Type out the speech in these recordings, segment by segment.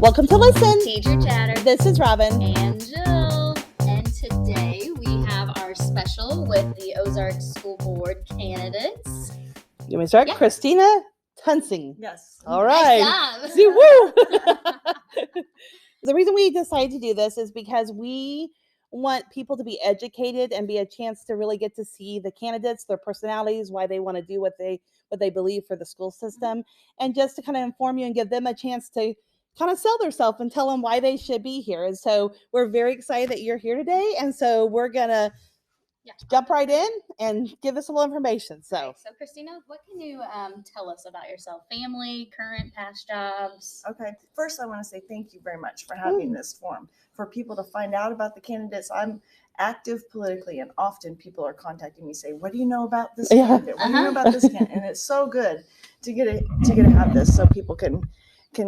Welcome to Listen. Teacher Chatter. This is Robin. And Jill. And today we have our special with the Ozark School Board candidates. You want me to start? Yeah. Christina Tunsing. Yes. All right. Nice job. See, woo! The reason we decided to do this is because we want people to be educated and be a chance to really get to see the candidates, their personalities, why they want to do what they believe for the school system, and just to kind of inform you and give them a chance to kind of sell themselves and tell them why they should be here. And so we're very excited that you're here today. And so we're gonna jump right in and give us a little information. So Christina, what can you tell us about yourself? Family, current, past jobs? Okay. First, I want to say thank you very much for having this forum for people to find out about the candidates. I'm active politically, and often people are contacting me, say, "What do you know about this candidate? What do you know about this candidate?" And it's so good to get to have this so people can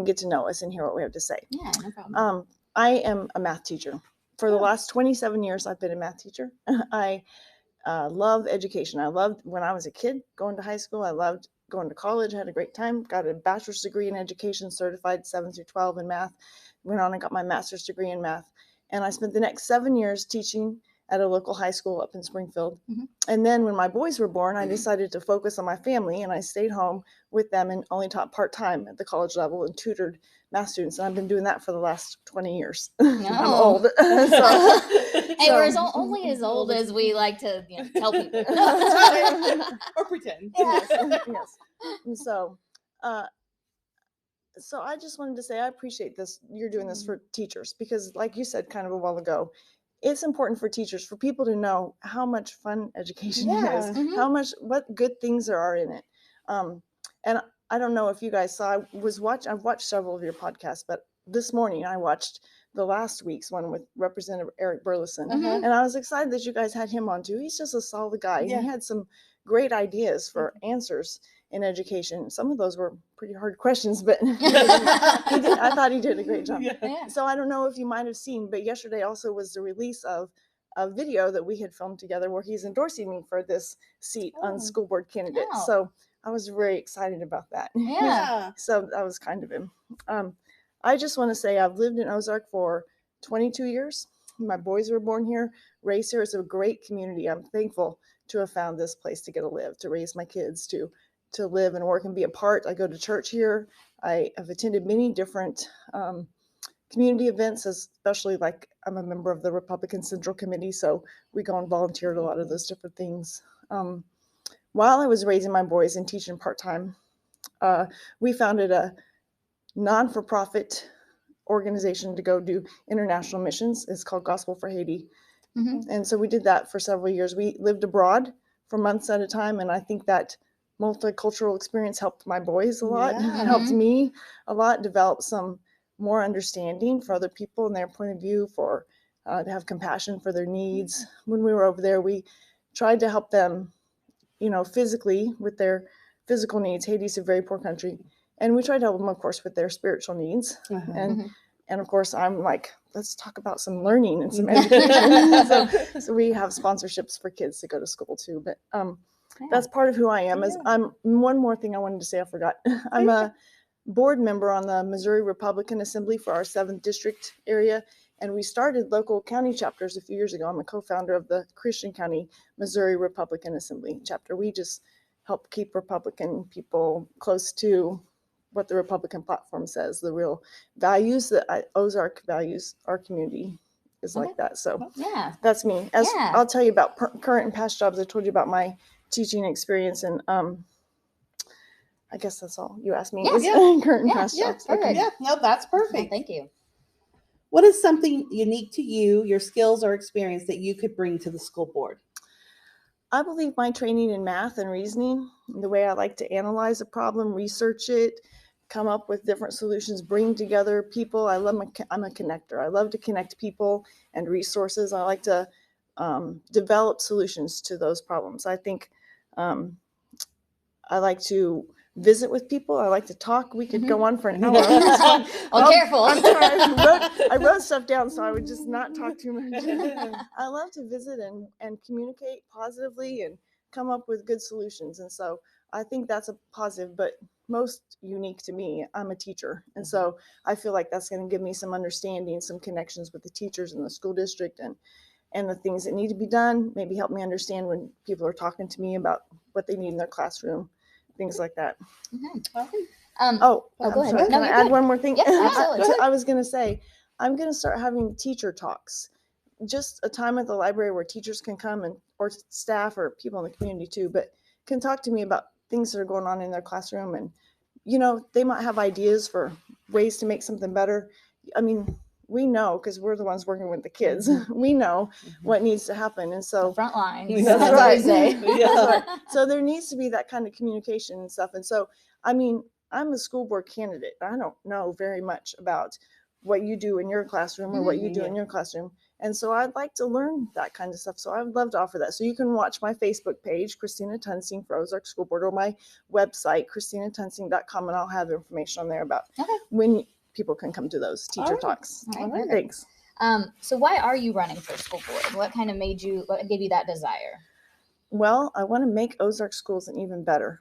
get to know us and hear what we have to say. Yeah, no problem. I am a math teacher. For the last 27 years, I've been a math teacher. I love education. I loved when I was a kid going to high school. I loved going to college. I had a great time. Got a bachelor's degree in education, certified 7 through 12 in math. Went on and got my master's degree in math. And I spent the next 7 years teaching at a local high school up in Springfield. Mm-hmm. And then when my boys were born, I decided to focus on my family, and I stayed home with them and only taught part-time at the college level and tutored math students. And I've been doing that for the last 20 years. I'm old. Hey, we're only as old as we like to tell people. Or pretend. Yes. And so I just wanted to say I appreciate this. You're doing this for teachers because, like you said kind of a while ago, it's important for teachers, for people to know how much fun education is, what good things there are in it. And I don't know if you guys saw, I've watched several of your podcasts, but this morning I watched the last week's one with Representative Eric Burleson. And I was excited that you guys had him on too. He's just a solid guy. Yeah. He had some great ideas for answers in education. Some of those were pretty hard questions, but I thought he did a great job. Yeah. So I don't know if you might have seen, but yesterday also was the release of a video that we had filmed together where he's endorsing me for this seat on school board candidate. Oh. So I was very excited about that. Yeah. So that was kind of him. I just want to say I've lived in Ozark for 22 years. My boys were born here, raised here. It's a great community. I'm thankful to have found this place to get to live, to raise my kids, to live and work and be a part. I go to church here. I have attended many different community events, especially like I'm a member of the Republican Central Committee, so we go and volunteer at a lot of those different things. While I was raising my boys and teaching part-time, we founded a non-for-profit organization to go do international missions. It's called Gospel for Haiti. And so we did that for several years. We lived abroad for months at a time, and I think that multicultural experience helped my boys a lot. It helped me a lot develop some more understanding for other people and their point of view, for to have compassion for their needs. When we were over there, we tried to help them, physically with their physical needs. Haiti's a very poor country. And we tried to help them, of course, with their spiritual needs. And of course, I'm like, let's talk about some learning and some education. so we have sponsorships for kids to go to school too. But that's part of who I am. One more thing I wanted to say, I forgot. I'm a board member on the Missouri Republican Assembly for our 7th district area. And we started local county chapters a few years ago. I'm a co-founder of the Christian County Missouri Republican Assembly chapter. We just help keep Republican people close to what the Republican platform says, the real values that Ozark values. Our community is like that. So that's me. I'll tell you about current and past jobs. I told you about my teaching experience, and I guess that's all you asked me. Current and past jobs. Okay. Yeah, no, that's perfect. Thank you. What is something unique to you, your skills or experience that you could bring to the school board? I believe my training in math and reasoning, the way I like to analyze a problem, research it, come up with different solutions, bring together people. I'm a connector. I love to connect people and resources. I like to develop solutions to those problems. I think I like to visit with people. I like to talk. We could go on for an hour. Careful. I'm sorry. I wrote stuff down, so I would just not talk too much. I love to visit and communicate positively and come up with good solutions. And so I think that's a positive. But most unique to me. I'm a teacher. And so I feel like that's going to give me some understanding, some connections with the teachers in the school district and the things that need to be done, maybe help me understand when people are talking to me about what they need in their classroom, things like that. Okay. Go ahead. Sorry, No, can I you're add good. one more thing? Yes, absolutely. I was going to say, I'm going to start having teacher talks, just a time at the library where teachers can come and or staff or people in the community too, but can talk to me about things that are going on in their classroom. And, they might have ideas for ways to make something better. I mean, we know, because we're the ones working with the kids, we know what needs to happen. And so Front line. Yeah. that's That's right. what we say. That's right. So there needs to be that kind of communication and stuff. And so, I mean, I'm a school board candidate. I don't know very much about what you do in your classroom or what you do in your classroom. And so I'd like to learn that kind of stuff. So I would love to offer that. So you can watch my Facebook page, Christina Tunsing for Ozark School Board, or my website, christinatunsing.com, and I'll have information on there about when people can come to those teacher talks. All right, Thanks. So why are you running for school board? What gave you that desire? Well, I want to make Ozark schools even better.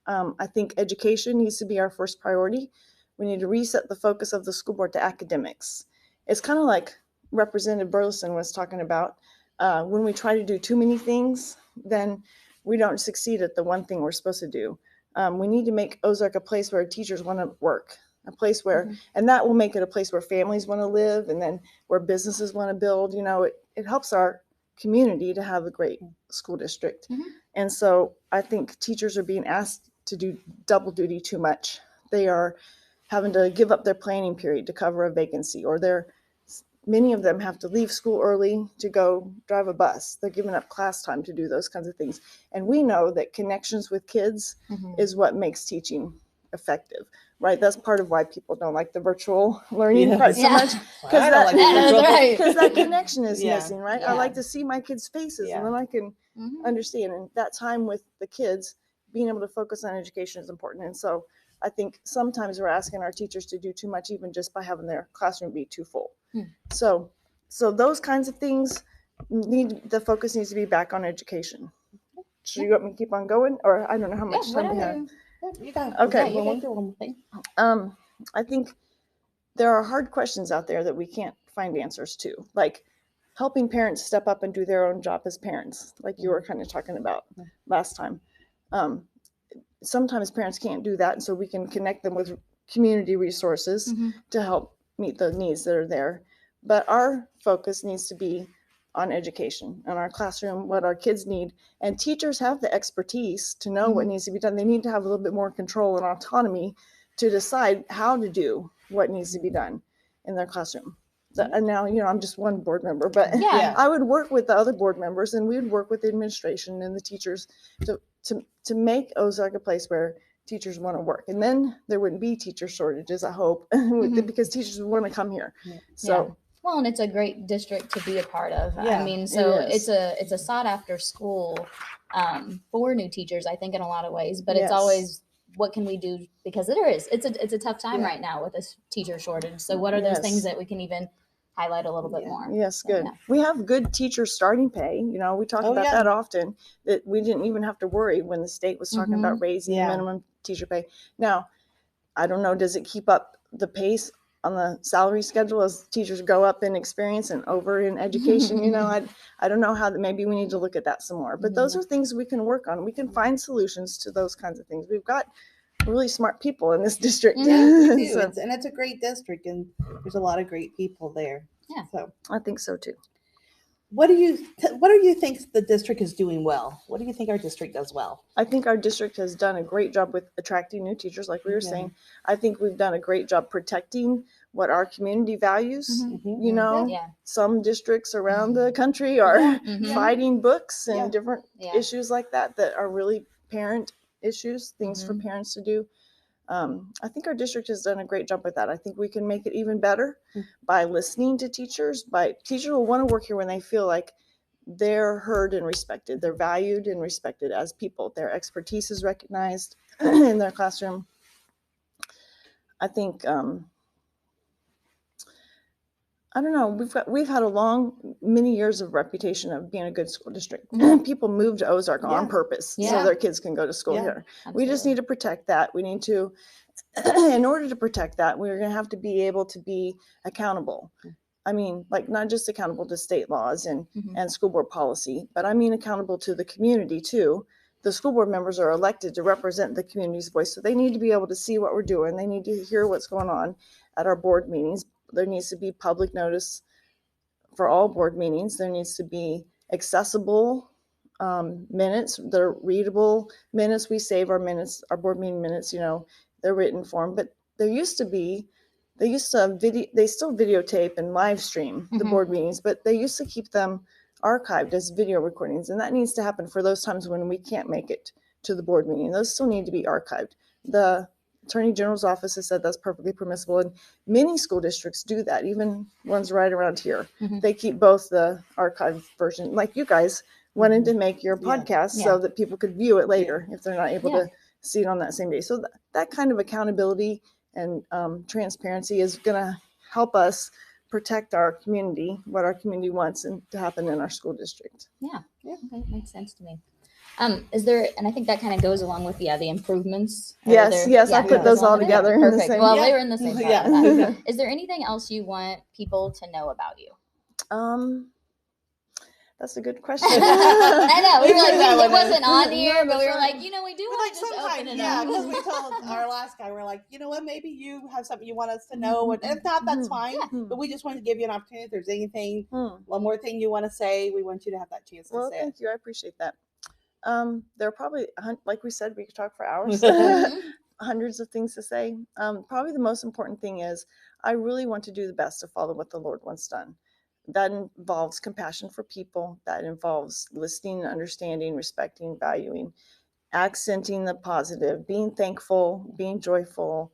I think education needs to be our first priority. We need to reset the focus of the school board to academics. It's kind of like Representative Burleson was talking about. When we try to do too many things, then we don't succeed at the one thing we're supposed to do. We need to make Ozark a place where teachers want to work, a place where, and that will make it a place where families want to live, and then where businesses want to build. It helps our community to have a great school district. And so I think teachers are being asked to do double duty too much. They are having to give up their planning period to cover a vacancy, or many of them have to leave school early to go drive a bus. They're giving up class time to do those kinds of things. And we know that connections with kids is what makes teaching effective, right? That's part of why people don't like the virtual learning part so much, because that connection is missing, right? I like to see my kids' faces, and then I can understand. And that time with the kids, being able to focus on education is important. And so I think sometimes we're asking our teachers to do too much, even just by having their classroom be too full. So those kinds of things the focus needs to be back on education. So you want me to keep on going, or I don't know how much time we have. Okay. One thing. I think there are hard questions out there that we can't find answers to, like helping parents step up and do their own job as parents, like you were kind of talking about last time. Sometimes parents can't do that, and so we can connect them with community resources to help meet the needs that are there. But our focus needs to be on education and our classroom, what our kids need. And teachers have the expertise to know what needs to be done. They need to have a little bit more control and autonomy to decide how to do what needs to be done in their classroom. And now, I'm just one board member, but I would work with the other board members, and we would work with the administration and the teachers to make Ozark a place where teachers want to work. And then there wouldn't be teacher shortages, I hope, because teachers would want to come here. So. Well, and it's a great district to be a part of. Yeah, I mean, so it's a sought after school for new teachers, I think, in a lot of ways. But it's always, what can we do? Because it's a tough time right now with this teacher shortage. So what are those things that we can even highlight a little bit more? Yes, good. We have good teacher starting pay. We talk about that often, that we didn't even have to worry when the state was talking about raising minimum teacher pay. Now, I don't know, does it keep up the pace on the salary schedule as teachers go up in experience and over in education? I don't know how that. Maybe we need to look at that some more. But those are things we can work on. We can find solutions to those kinds of things. We've got really smart people in this district. And it's a great district, and there's a lot of great people there. Yeah, so I think so too. What do you think the district is doing well? What do you think our district does well? I think our district has done a great job with attracting new teachers, like we were saying. I think we've done a great job protecting what our community values. Some districts around the country are fighting books and different issues like that are really parent issues, things for parents to do. I think our district has done a great job with that. I think we can make it even better by listening to teachers. Teachers will want to work here when they feel like they're heard and respected. They're valued and respected as people. Their expertise is recognized in their classroom. I think I don't know. We've had many years of reputation of being a good school district. People move to Ozark on purpose so their kids can go to school here. Absolutely. We just need to protect that. We need to, in order to protect that, we're going to have to be able to be accountable. I mean, like not just accountable to state laws and school board policy, but I mean accountable to the community too. The school board members are elected to represent the community's voice, so they need to be able to see what we're doing. They need to hear what's going on at our board meetings. There needs to be public notice for all board meetings. There needs to be accessible minutes. They're readable minutes. We save our minutes, our board meeting minutes, they're written form. But they still videotape and live stream the board meetings, but they used to keep them archived as video recordings. And that needs to happen for those times when we can't make it to the board meeting. Those still need to be archived. The Attorney General's office has said that's perfectly permissible, and many school districts do that, even ones right around here. They keep both the archived version, like you guys wanted to make your podcast so that people could view it later if they're not able to see it on that same day. So that kind of accountability and transparency is going to help us protect our community, what our community wants and to happen in our school district. Okay, makes sense to me. Is there, and I think that kind of goes along with the improvements. Yes, I put those all together. Perfect. Well, they were in the same. Is there anything else you want people to know about you? That's a good question. I know we were like, it wasn't on here, but we were like, we do want to just open it up. Because we told our last guy, we're like, you know what, maybe you have something you want us to know, and if not, that's fine. But we just wanted to give you an opportunity. If there's anything, one more thing you want to say, we want you to have that chance to say. Well, thank you. I appreciate that. There are probably, like we said, we could talk for hours. Hundreds of things to say. Probably the most important thing is I really want to do the best to follow what the Lord wants done. That involves compassion for people. That involves listening, understanding, respecting, valuing, accenting the positive, being thankful, being joyful.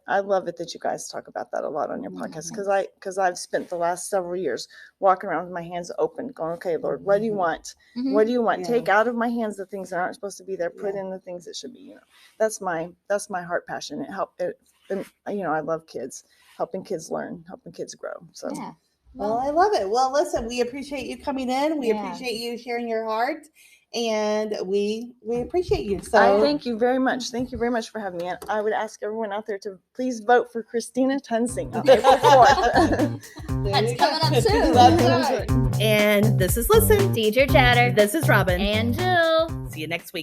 I love it that you guys talk about that a lot on your podcast, because I've spent the last several years walking around with my hands open, going, okay, Lord, what do you want? What do you want? Take out of my hands the things that aren't supposed to be there. Put in the things that should be. That's my heart passion. I love kids, helping kids learn, helping kids grow. So. Yeah. Well, I love it. Well, listen, we appreciate you coming in. We appreciate you sharing your heart, and we appreciate you. So I thank you very much. Thank you very much for having me. And I would ask everyone out there to please vote for Christina Tunsing on April 4th. That's coming up soon. That's right. And this is Listen, Teacher Chatter. This is Robin. And Jill. See you next week.